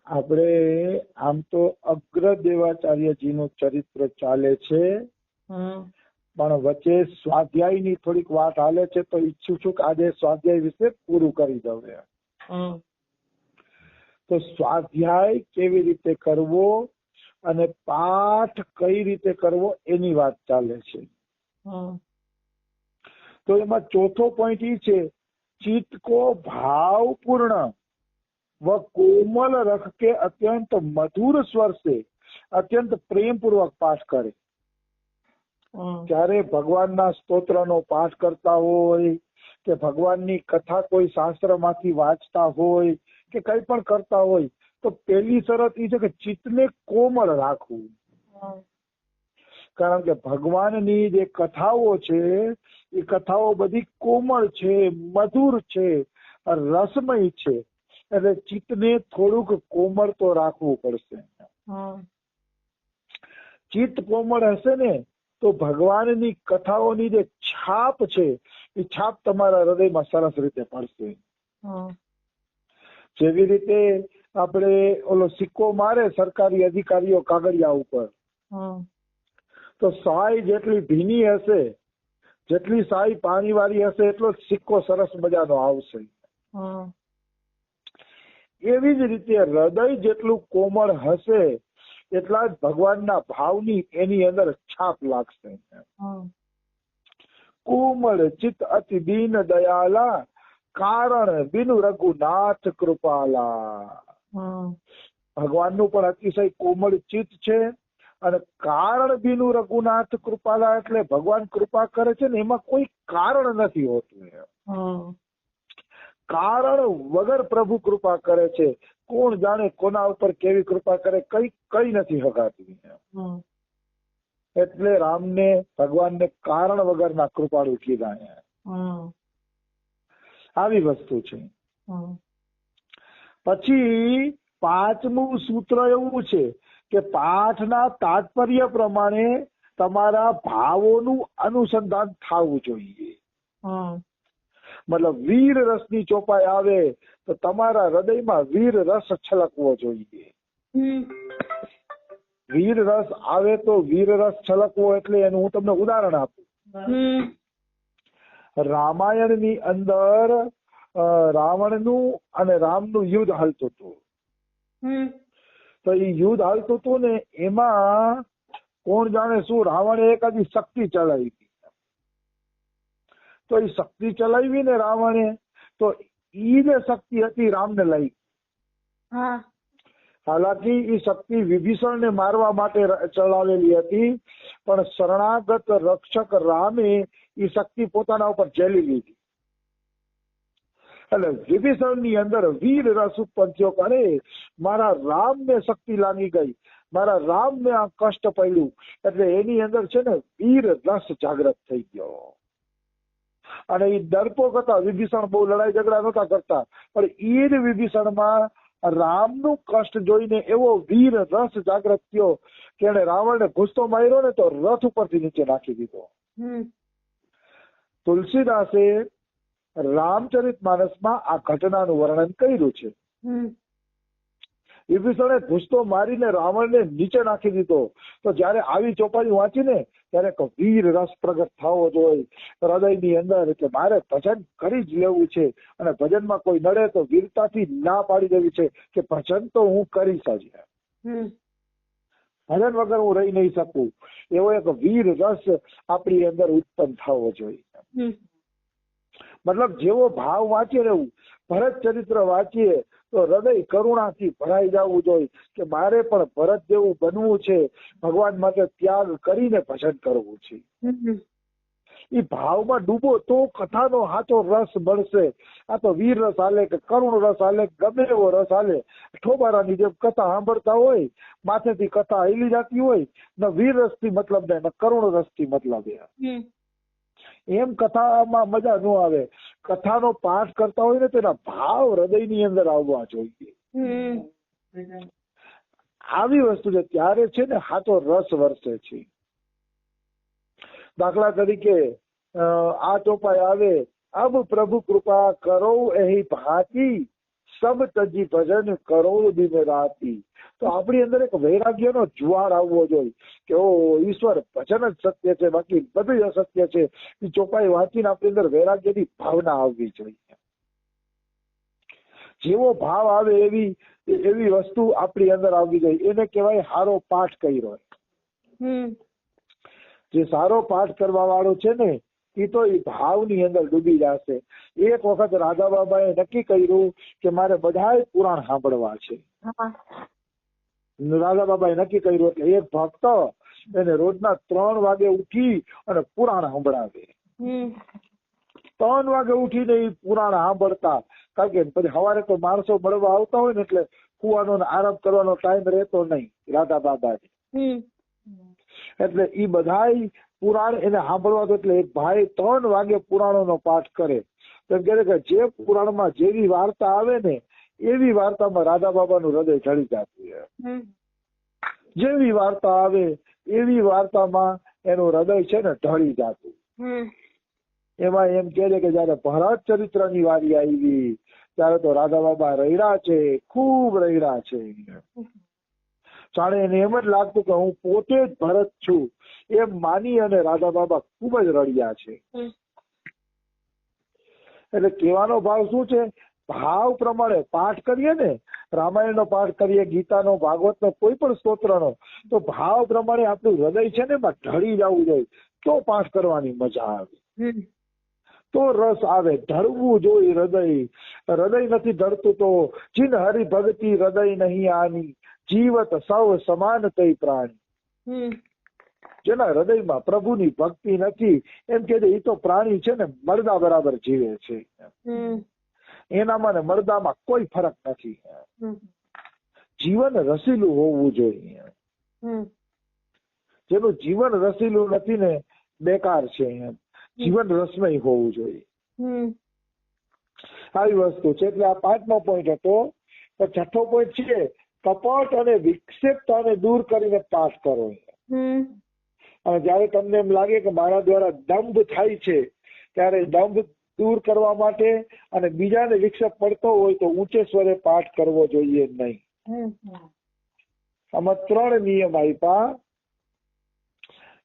આપણે આમ તો અગ્રદેવાચાર્યજીનું ચરિત્ર ચાલે છે, પણ વચ્ચે સ્વાધ્યાયની થોડીક વાત હાલે છે, તો ઈચ્છું છું કે આજે સ્વાધ્યાય વિશે પૂરું કરી દઉં. તો સ્વાધ્યાય કેવી રીતે કરવો અને પાઠ કઈ રીતે કરવો એની વાત ચાલે છે. તો એમાં ચોથો પોઈન્ટ એ છે, चित्त को भावपूर्ण व कोमल रख के अत्यंत मधुर स्वर से अत्यंत प्रेम पूर्वक पाठ करे. જ્યારે ભગવાનના સ્તોત્રનો પાઠ કરતા હોય કે ભગવાનની કથા કોઈ શાસ્ત્રમાંથી વાંચતા હોય કે કઈ પણ કરતા હોય, તો પહેલી શરત એ છે કે ચિત્તને કોમળ રાખવું. કારણ કે ભગવાનની જે કથાઓ છે એ કથાઓ બધી કોમળ છે, મધુર છે, રસમય છે, એટલે ચિત્તને થોડુંક કોમળ તો રાખવું પડશે. ચિત્ત કોમળ હશે ને તો ભગવાનની કથાઓની જે છાપ છે એ છાપ તમારા હૃદયમાં સરસ રીતે પડશે. જેવી રીતે આપણે ઓલો સિક્કો મારે સરકારી અધિકારીઓ કાગળિયા ઉપર, તો સાય જેટલી ભીની હશે, જેટલી સાય પાણી વાળી હશે, એટલો સિક્કો સરસ મજાનો આવશે. એવી જ રીતે હૃદય જેટલું કોમળ હશે એટલા જ ભગવાનના ભાવની એની અંદર છાપ લાગશે. કોમળ ચિત્ત અતિ દીન દયાલા કારણ બિનુ રઘુનાથ કૃપાલા. ભગવાનનું પણ અતિશય કોમળ ચિત્ત છે, અને કારણ બિનુ રઘુનાથ કૃપાલા એટલે ભગવાન કૃપા કરે છે ને એમાં કોઈ કારણ નથી હોતું. કારણ વગર પ્રભુ કૃપા કરે છે. કોણ જાણે કોના ઉપર કેવી કૃપા કરે, કઈ નથી હગાતી. એટલે રામને ભગવાનને કારણ વગરના કૃપાળુ કીધા. આવી વસ્તુ છે. પછી પાંચમું સૂત્ર એવું છે કે પાઠના તાત્પર્ય પ્રમાણે તમારા ભાવોનું અનુસંધાન થવું જોઈએ. મતલબ વીર રસની ચોપાઈ આવે તો તમારા હૃદયમાં વીર રસ છલકવો જોઈએ. વીર રસ આવે તો વીર રસ છલકવો એટલે એનું હું તમને ઉદાહરણ આપું. રામાયણની અંદર રાવણનું અને રામનું યુદ્ધ હાલતું હતું. તો એ યુદ્ધ હાલતું હતું ને એમાં કોણ જાણે શું રાવણે એકાદી શક્તિ ચલાવી. તો એ શક્તિ ચલાવી ને રાવણે, તો ઈ જે શક્તિ હતી રામને લઈ. હાલાકી એ શક્તિ વિભીષણને મારવા માટે ચલાવેલી હતી, પણ શરણાગત રક્ષક રામે એ શક્તિ પોતાના ઉપર ઝેલી લીધી. એટલે વિભીષણની અંદર વીર રસ ઉત્પન્ન થયો કે અરે મારા રામને શક્તિ લાગી ગઈ, મારા રામને આ કષ્ટ પડ્યું, એટલે એની અંદર છે ને વીર રસ જાગૃત થઈ ગયો. અને એ ડરપોક હતા, વિભીષણ બહુ લડાઈ ઝઘડા નહોતા કરતા, પણ એ જ વિભીષણમાં રામનું કષ્ટ જોઈને એવો વીર રસ જાગૃત થયો કે એને રાવણને ઘૂસતો માર્યો ને તો રથ ઉપરથી નીચે નાખી દીધો. તુલસીદાસે રામચરિતમાનસમાં આ ઘટનાનું વર્ણન કર્યું છે. વિભીષણે ઘૂસતો મારીને રાવણને નીચે નાખી દીધો. તો જયારે આવી ચોપાઈ વાંચીને ત્યારે વીર રસ પ્રગટ થવો જોઈએ હૃદયની અંદર કે મારે ભજન કરી જ લેવું છે, અને ભજનમાં કોઈ નડે તો વીરતાથી ના પાડી દેવી છે કે ભજન તો હું કરીશ જ, ભજન વગર હું રહી નહીં શકું. એવો એક વીર રસ આપણી અંદર ઉત્પન્ન થવો જોઈએ. મતલબ જેવો ભાવ વાંચી રહેવું. ભરત ચરિત્ર વાંચીએ તો હૃદય કરુણાથી ભરાઈ જવું જોઈએ કે મારે પણ ભરત જેવું બનવું છે, ભગવાન માટે ત્યાગ કરીને ભજન કરવું છે. એ ભાવમાં ડૂબો તો કથાનો સાચો રસ મળશે. આ તો વીર રસ હાલે કે કરુણ રસ હાલે, ગમે એવો રસ હાલે, ઠોબારાની જેમ કથા સાંભળતા હોય, માથેથી કથા હિલી જતી હોય, ન વીર રસથી મતલબ ને ન કરુણ રસથી મતલબ. એમ કથામાં મજા ન આવે. કથાનો પાઠ કરતા હોય ને તેના ભાવ હૃદયની અંદર આવવા જોઈએ. આવી વસ્તુ છે ત્યારે છે ને સાચો રસ વરસે છે. દાખલા તરીકે આ ચોપાઈ આવે, અબ પ્રભુ કૃપા કરો એહી ભાતી સબ તજી ભજન કરોડ દિન રાતી. તો આપણી અંદર એક વૈરાગ્યનો જ્વાળ આવવો જોઈએ કે ઓ ઈશ્વર ભજન જ સત્ય છે, બાકી બધું અસત્ય છે. એ ચોપાઈ વાંચીને આપણી અંદર વૈરાગ્યની ભાવના આવવી જોઈએ. જેવો ભાવ આવે એવી વસ્તુ આપણી અંદર આવવી જોઈએ. એને કહેવાય સારો પાઠ કર્યો. જે સારો પાઠ કરવા વાળો છે ને એ તો એ ભાવની અંદર ડૂબી જશે. એક વખત રાધા બાબાએ નક્કી કર્યું કે મારે બધાય પુરાણ સાંભળવા છે. રાધા બાબાએ નક્કી કર્યું એટલે એક ભક્ત એને રોજના 3 વાગે ઉઠી અને પુરાણ સાંભળાવે. 3 વાગે ઉઠીને એ પુરાણ સાંભળતા. કારણ કે પછી સવારે તો માણસો મળવા આવતા હોય ને એટલે કુવાનો આરામ કરવાનો ટાઈમ રહેતો નહીં રાધા બાબાને. એટલે એ બધાય પુરાણ એને સાંભળવા. એટલે એક ભાઈ 3 વાગે પુરાણોનો પાઠ કરે. તો કહે કે જે પુરાણમાં જેવી વાર્તા આવે ને એવી વાર્તામાં રાધા બાબાનું હૃદય ઢળી જતું. જેવી વાર્તા આવે એવી વાર્તામાં એનું હૃદય છે ને ઢળી જતું. એમાં એમ કહે છે કે જયારે ભરત ચરિત્રની વારી આવી ત્યારે તો રાધા બાબા રડ્યા છે, ખૂબ રડ્યા છે. જાણે એને એમ જ લાગતું કે હું પોતે જ ભરત છું એમ માની અને રાધા બાબા ખૂબ જ રડ્યા છે. એટલે કહેવાનો ભાવ શું છે? ભાવ પ્રમાણે પાઠ કરીએ ને, રામાયણનો પાઠ કરીએ, ગીતાનો, ભાગવતનો, કોઈ પણ સ્તોત્રનો, તો ભાવ પ્રમાણે આપણું હૃદય છે ને એમાં ઢળી જવું જોઈએ. તો પાઠ કરવાની મજા આવે, તો રસ આવે. ઢળવું જોઈએ હૃદય. હૃદય નથી ઢળતું તો જીન હરિ ભક્તિ હૃદય નહીં આની, જીવત સૌ સમાન તઈ પ્રાણી. જેના હૃદયમાં પ્રભુની ભક્તિ નથી એમ કે એ તો પ્રાણી છે ને મરદા બરાબર જીવે છે. એનામાં ને મરદામાં કોઈ ફરક નથી. જીવન રસીલું હોવું જોઈએ. જેનું જીવન રસીલું નથી ને બેકાર છે. જીવન રસમય હોવું જોઈએ. આવી વસ્તુ છે. એટલે આ 5મો પોઈન્ટ હતો. તો 6થો પોઈન્ટ છે કપટ અને વિક્ષેપતાને દૂર કરીને પાઠ કરો. અને જયારે તમને એમ લાગે કે મારા દ્વારા દંભ થાય છે ત્યારે દંભ દૂર કરવા માટે અને બીજાને વિક્ષેપ પડતો હોય તો ઊંચે સ્વરે પાઠ કરવો જોઈએ નહીં. આમાં 3 નિયમ આપ્યા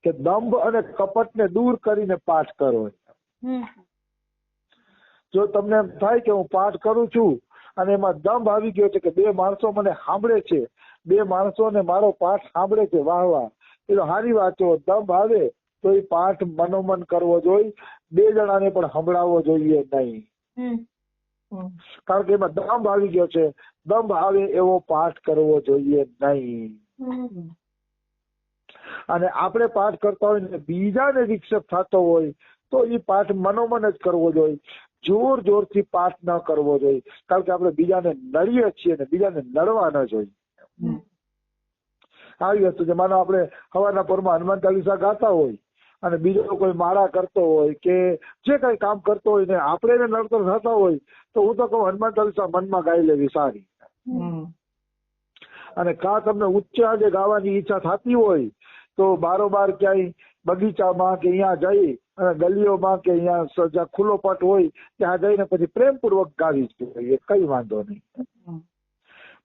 કે દંભ અને કપટને દૂર કરીને પાઠ કરો. જો તમને એમ થાય કે હું પાઠ કરું છું અને એમાં દંભ આવી ગયો છે કે 2 માણસો મને સાંભળે છે, 2 માણસોને મારો પાઠ સાંભળે છે, વાહ વાહ, એ તો સારી વાત છે. દંભ આવે તો એ પાઠ મનોમન કરવો જોઈએ. 2 જણાને પણ સંભળાવવો જોઈએ નહીં. કારણ કે એમાં દંભ આવી ગયો છે. દંભ આવે એવો પાઠ કરવો જોઈએ નહીં. અને આપણે પાઠ કરતા હોય ને બીજાને વિક્ષેપ થતો હોય તો એ પાઠ મનોમન જ કરવો જોઈએ. જોર જોરથી પાઠ ન કરવો જોઈએ. કારણ કે આપણે બીજાને નડીએ છીએ ને બીજાને નડવા ન જોઈએ. આવી વસ્તુ છે. માનો આપણે સવારના પરમાં હનુમાન ચાલીસા ગાતા હોય અને બીજો કોઈ માળા કરતો હોય કે જે કઈ કામ કરતો હોય ને આપણે એને નડતર થતા હોય તો હું તો કહું હનુમાન ચાલીસા મનમાં ગાઈ લેવી સારી. અને કા તમને ઉચ્ચ આજે ગાવાની ઈચ્છા થતી હોય તો બારોબાર ક્યાંય બગીચામાં કે અહીંયા જઈ અને ગલીઓમાં કે અહીંયા જ્યાં ખુલ્લો પટ હોય ત્યાં જઈને પછી પ્રેમપૂર્વક ગાવી જોઈએ. કઈ વાંધો નહીં.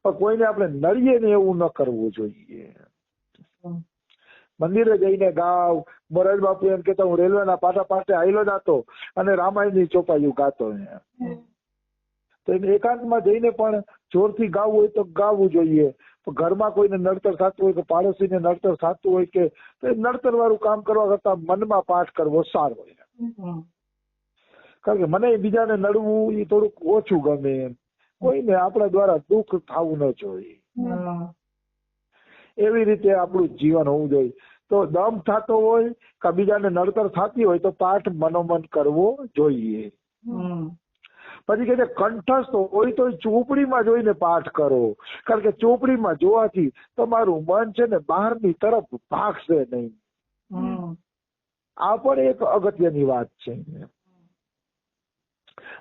પણ કોઈને આપણે નડીએ ને એવું ન કરવું જોઈએ. મંદિરે જઈને ગાવ. મોરારી બાપુ એમ કેતા હું રેલવેના પાટા પાટે આવેલો જતો અને રામાયણની ચોપાઈઓ ગાતો. તો એને એકાંતમાં જઈને પણ જોરથી ગાવું હોય તો ગાવું જોઈએ. ઘરમાં કોઈને નડતર થતું હોય કે પાડોશીને નડતર થતું હોય કે તો એ નડતર વાળું કામ કરવા કરતા મનમાં પાઠ કરવો સારો હોય. કારણ કે મને બીજાને નડવું એ થોડુંક ઓછું ગમે. કોઈને આપણા દ્વારા દુઃખ થવું ન જોઈએ. એવી રીતે આપણું જીવન હોવું જોઈએ. તો દમ થતો હોય કે બીજાને નડતર થતી હોય તો પાઠ મનોમન કરવો જોઈએ. પછી કે કંઠસ્થ હોય તો ચોપડીમાં જોઈને પાઠ કરો. કારણ કે ચોપડીમાં જોવાથી તમારું મન છે ને બહારની તરફ ભાગશે નહીં. આ પણ એક અગત્યની વાત છે.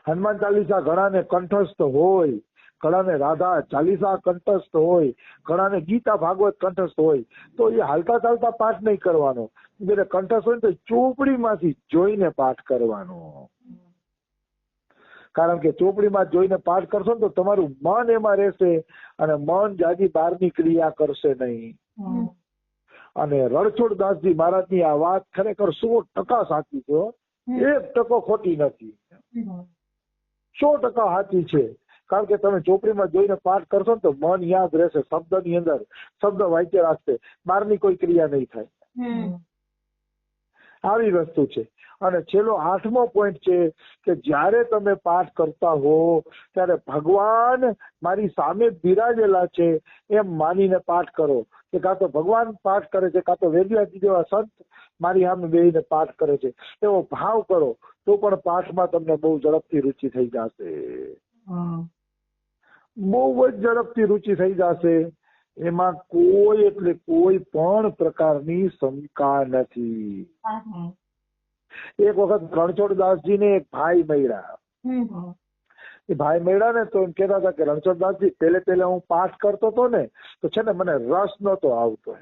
હનુમાન ચાલીસા ઘણાને કંઠસ્થ હોય, ઘણાને રાધા ચાલીસા કંઠસ્થ હોય, ઘણાને ગીતા ભાગવત કંઠસ્થ હોય તો એ હાલતા ચાલતા પાઠ નહીં કરવાનો. જયારે કંઠસ્થ હોય તો ચોપડીમાંથી જોઈને પાઠ કરવાનો. કારણ કે ચોપડીમાં જોઈને પાઠ કરશો ને તો તમારું મન એમાં રહેશે અને મન જાજી બહારની ક્રિયા કરશે નહીં. અને રણછોડદાસજી મહારાજની આ વાત ખરેખર 100% સાચી છે, 1% ખોટી નથી, 100% સાચી છે. કારણ કે તમે ચોપડીમાં જોઈને પાઠ કરશો ને તો મન યાદ રહેશે, શબ્દની અંદર શબ્દ વાક્ય રાખશે, બહારની કોઈ ક્રિયા નહીં થાય. આવી વસ્તુ છે. અને છેલ્લો 8મો પોઈન્ટ છે કે જ્યારે તમે પાઠ કરતા હો ત્યારે ભગવાન મારી સામે બિરાજેલા છે એમ માનીને પાઠ કરો. કે કાં તો ભગવાન પાઠ કરે છે, કાં તો વેદવ્યાસજી જેવા સંત મારી સામે બેસીને પાઠ કરે છે, એવો ભાવ કરો તો પણ પાઠમાં તમને બહુ ઝડપથી રુચિ થઈ જશે, બહુ જ ઝડપથી રુચિ થઈ જશે. એમાં કોઈ એટલે કોઈ પણ પ્રકારની શંકા નથી. એક વખત રણછોડદાસજીને એક ભાઈ મળ્યા. એ ભાઈ મળ્યા ને તો એમ કહેતા હતા કે રણછોડદાસજી પહેલે હું પાઠ કરતો હતો ને તો છે ને મને રસ નતો આવતો.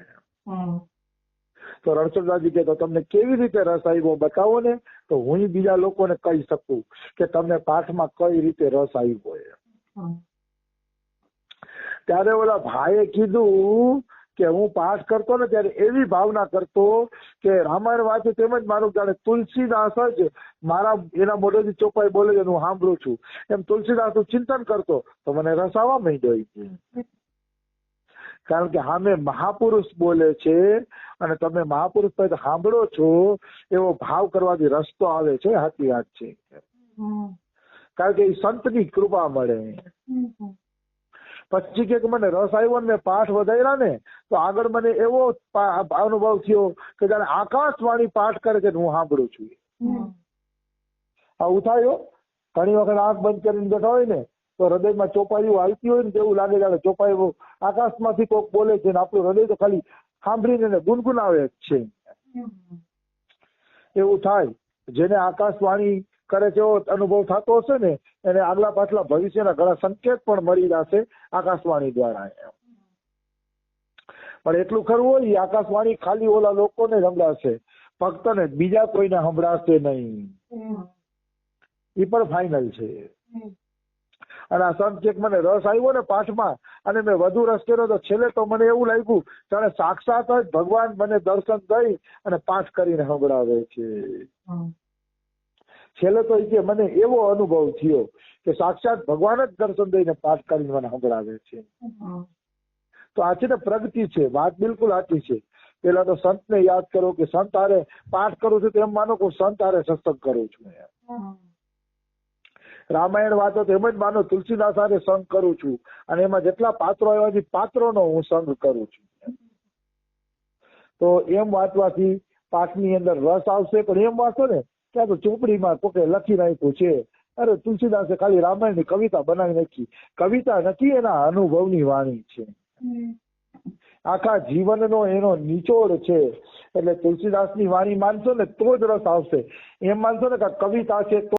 તો રણછોડદાસજી કહેતો તમને કેવી રીતે રસ આવ્યો બતાવો ને તો હું બીજા લોકોને કહી શકું કે તમને પાઠમાં કઈ રીતે રસ આવ્યો. ત્યારે ઓલા ભાઈએ કીધું કે હું પાઠ કરતો ને ત્યારે એવી ભાવના કરતો કે રામાયણ વાંચું તેમજ મારું જાણે તુલસીદાસ જ મારા એના મોઢેથી ચોપાઈ બોલે છે હું સાંભળું છું એમ તુલસીદાસનું ચિંતન કરતો તો મને રસ આવવા માંડ્યો. કારણ કે સામે મહાપુરુષ બોલે છે અને તમે મહાપુરુષ પાસે સાંભળો છો એવો ભાવ કરવાથી રસ્તો આવે છે. સાચી વાત છે. કારણ કે એ સંતની કૃપા મળે. પછી કે મને રસ આવ્યો ને મેં પાઠ વધાર્યા ને તો આગળ મને એવો અનુભવ થયો કે જાણે આકાશવાણી પાઠ કરે છે હું સાંભળું છું. આવું થાય. ઘણી વખત આંખ બંધ કરીને બેઠા હોય ને તો હૃદયમાં ચોપાઈઓ આવતી હોય ને તેવું લાગે જાણે ચોપાઈઓ આકાશમાંથી કોઈક બોલે છે ને આપણું હૃદય તો ખાલી સાંભળીને ગુનગુનાવે જ છે. એવું થાય. જેને આકાશવાણી કરે છે એવો અનુભવ થતો હશે ને એને આગલા પાછલા ભવિષ્યના ઘણા સંકેત પણ મળી જશે આકાશવાણી દ્વારા. પણ એટલું ખરું હોય આકાશવાણી ખાલી ઓલા લોકોને સંભળાશે, ભક્તને બીજા કોઈને સંભળાશે નહીં. એ પણ ફાઇનલ છે. અને આ સંત કે મને રસ આવ્યો ને પાઠમાં અને મેં વધુ રસ કર્યો તો છેલ્લે તો મને એવું લાગ્યું જાણે સાક્ષાત જ ભગવાન મને દર્શન દઈ અને પાઠ કરીને સંભળાવે છે. છેલ્લે તો એ કે મને એવો અનુભવ થયો કે સાક્ષાત ભગવાન જ દર્શન દઈને પાઠ કરીને મને સંભળાવે છે. તો આ છે ને પ્રગતિ છે. વાત બિલકુલ સાચી છે. પેલા તો સંતને યાદ કરો કે સંત હારે પાઠ કરું છું તો એમ માનો કે સંત હારે સત્સંગ કરું છું. રામાયણ વાંચો તો એમ જ માનો તુલસીદાસ હારે સંગ કરું છું અને એમાં જેટલા પાત્રો આવ્યા છે પાત્રોનો હું સંગ કરું છું. તો એમ વાંચવાથી પાઠની અંદર રસ આવશે. પણ એમ વાંચો ને ત્યાં તો ચોપડીમાં કોકે લખી નાખ્યું છે, અરે તુલસીદાસે ખાલી રામાયણની કવિતા બનાવી નાખી. કવિતા નથી, એના અનુભવની વાણી છે. આખા જીવનનો એનો નિચોડ છે. એટલે તુલસીદાસની વાણી માનશો ને તો જ રસ આવશે. એમ માનશો ને કે કવિતા છે તો